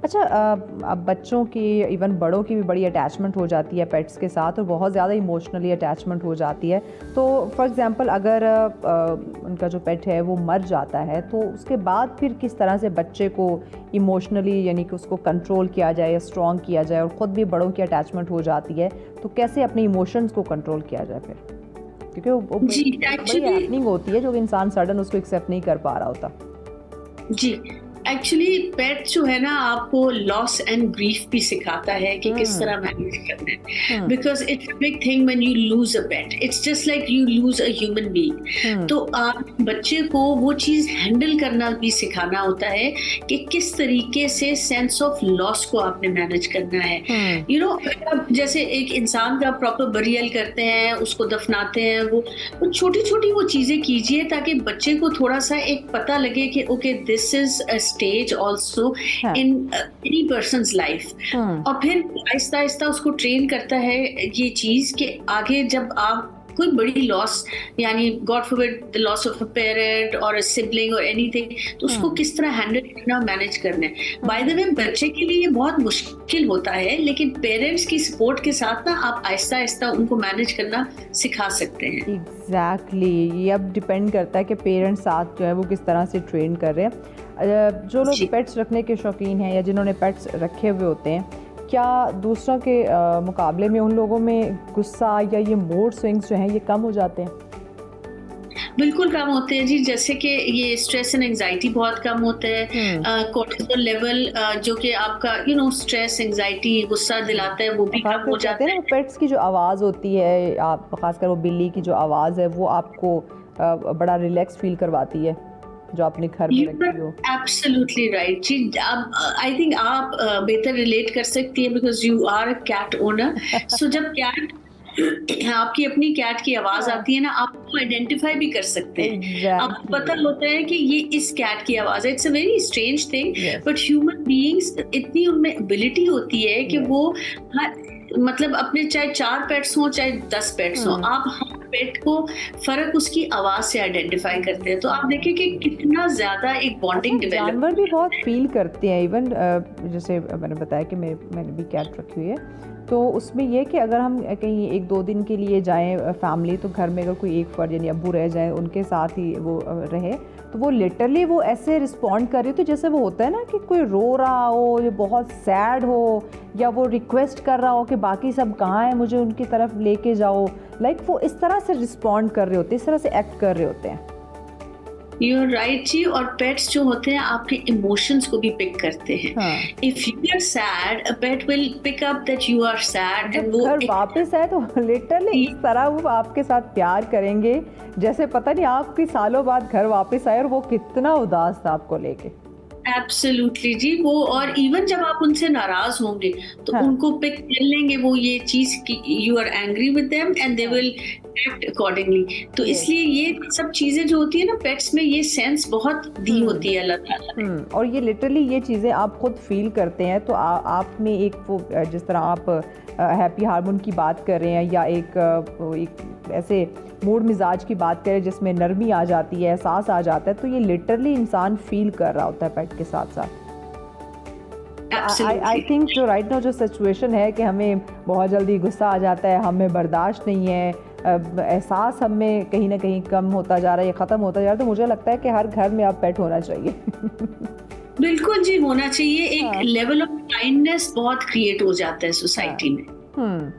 अच्छा, अब बच्चों की, इवन बड़ों की भी बड़ी अटैचमेंट हो जाती है पेट्स के साथ और बहुत ज़्यादा इमोशनली अटैचमेंट हो जाती है। तो फॉर एग्ज़ाम्पल अगर उनका जो पेट है वो मर जाता है तो उसके बाद फिर किस तरह से बच्चे को इमोशनली यानी कि उसको कंट्रोल किया जाए या स्ट्रॉन्ग किया जाए, और ख़ुद भी बड़ों की अटैचमेंट हो जाती है तो कैसे अपने इमोशंस को कंट्रोल किया जाए फिर? क्योंकि वो जी बड़ी एक्चुअली हैपनिंग होती है जो इंसान सडन उसको एक्सेप्ट नहीं कर पा रहा होता। जी एक्चुअली पेट जो है ना आपको लॉस एंड ग्रीफ भी सिखाता है कि किस हम्म। तरह मैनेज करना है, hmm. Because it's a big thing when you lose a pet, it's just like you lose a human being. Hmm. तो आप बच्चे को वो चीज हैंडल करना भी सिखाना होता है कि किस तरीके से सेंस ऑफ लॉस को आपने मैनेज करना है। हम्म। यू नो, जैसे एक इंसान का प्रॉपर बरियल करते हैं, उसको दफनाते हैं, वो छोटी छोटी वो चीजें कीजिए ताकि बच्चे को थोड़ा सा एक पता लगे कि okay this is a stage also हाँ। In any person's life. Hmm. और फिर आहिस्ता आहिस्ता उसको ट्रेन करता है ये चीज कि आगे जब आप कोई बड़ी लॉस, यानी God forbid the loss of a parent और अ सिबलिंग और एनीथिंग, तो उसको हम्म। किस तरह हैंडल करना, मैनेज करना है। बाय द हम्म। वे बच्चे के लिए ये बहुत मुश्किल होता है, लेकिन पेरेंट्स की सपोर्ट के साथ ना आप आहिस्ता आहिस्ता उनको मैनेज करना सिखा सकते हैं। एग्जैक्टली, ये अब डिपेंड करता है कि पेरेंट्स साथ जो है वो किस तरह से ट्रेन कर रहे हैं। जो लोग जी पेट्स रखने के शौकीन हैं या जिन्होंने पेट्स रखे हुए होते हैं, क्या दूसरों के मुकाबले में उन लोगों में गुस्सा या ये मूड स्विंग्स जो हैं ये कम हो जाते हैं? बिल्कुल कम होते हैं जी, जैसे कि ये स्ट्रेस एंड एंजाइटी बहुत कम होता है। हम्म। कोर्टिसोल लेवल जो कि आपका स्ट्रेस एंजाइटी गुस्सा दिलाता है, वो और भी कम खासकर हो कहते हैं जाता ना वो है। पेट्स की जो आवाज़ होती है, आप खासकर वो बिल्ली की जो आवाज़ है वो आपको बड़ा रिलैक्स फील करवाती है जो आपने घर में यू रखी हो। आर एब्सोल्युटली राइट जी। आप, आई थिंक आप बेहतर रिलेट कर सकती है because you are a cat owner. So जब कैट आपकी अपनी कैट की आवाज हाँ। आती है ना, आप उसको आइडेंटिफाई भी कर सकते हैं। आपको पता एग्जैक्टली। होता है कि ये इस कैट की आवाज है। It's a very strange thing, yes. But human beings इतनी उनमें एबिलिटी होती है कि यस। वो मतलब अपने चाहे 4 पेट्स हों चाहे 10 पेट्स हों, हम्म। आप हर पेट को फर्क उसकी आवाज से आइडेंटिफाई करते हैं। तो आप देखें कि कितना ज्यादा एक अच्छा, बॉन्डिंग डेवलप जानवर भी होती बहुत है। फील करते हैं इवन, जैसे मैंने बताया कि मैंने भी कैट रखी हुई है। तो उसमें ये कि अगर हम कहीं एक दो दिन के लिए जाएं फैमिली, तो घर में अगर कोई एक फर्द यानी अब्बू रह जाए उनके साथ ही वो रहे, तो वो लिटरली वो ऐसे रिस्पॉन्ड कर रही थी जैसे वो होता है ना कि कोई रो रहा हो या बहुत सैड हो, या वो रिक्वेस्ट कर रहा हो कि बाकी सब कहाँ हैं, मुझे उनकी तरफ लेके जाओ। लाइक वो इस तरह से रिस्पॉन्ड कर रहे होते हैं, इस तरह से एक्ट कर रहे होते हैं। यू आर राइट जी। और पेट्स जो होते हैं आपके इमोशंस को भी पिक करते हैं। हाँ। If you are sad, a pet will pick up that you are sad, जब एंड वो घर एक वापस आए तो लिटरली इस तरह वो आपके साथ प्यार करेंगे जैसे पता नहीं आपकी सालों बाद घर वापस आए और वो कितना उदास था आपको लेके। एब्सोल्युटली जी। वो और इवन जब आप उनसे नाराज होंगे तो हाँ। उनको पिक कर लेंगे वो ये चीज कि you are angry with them and they हाँ। Will act accordingly. तो यस। इसलिए ये सब चीजें जो होती है ना, पेट्स में ये सेंस बहुत दी हम्म। होती है अल्लाह ताला ने। और ये लिटरली ये चीज़ें आप खुद फील करते हैं, तो आप में एक वो जिस तरह आप हैप्पी हार्मोन की बात कर रहे हैं, या एक ऐसे मूड मिजाज की बात करें जिसमें नरमी आ जाती है, एहसास आ जाता है, तो ये लिटरली इंसान फील कर रहा होता है पेट के साथ साथ। I think absolutely. जो राइट नाउ जो सिचुएशन है कि हमें बहुत जल्दी गुस्सा आ जाता है, हमें बर्दाश्त नहीं है, एहसास हमें कहीं ना कहीं कम होता जा रहा है या ख़त्म होता जा रहा है, तो मुझे लगता है कि हर घर में अब पेट होना चाहिए। बिल्कुल जी, होना चाहिए। एक हाँ। लेवल ऑफ काइंडनेस बहुत क्रिएट हो जाता है हाँ। सोसाइटी में। हम्म।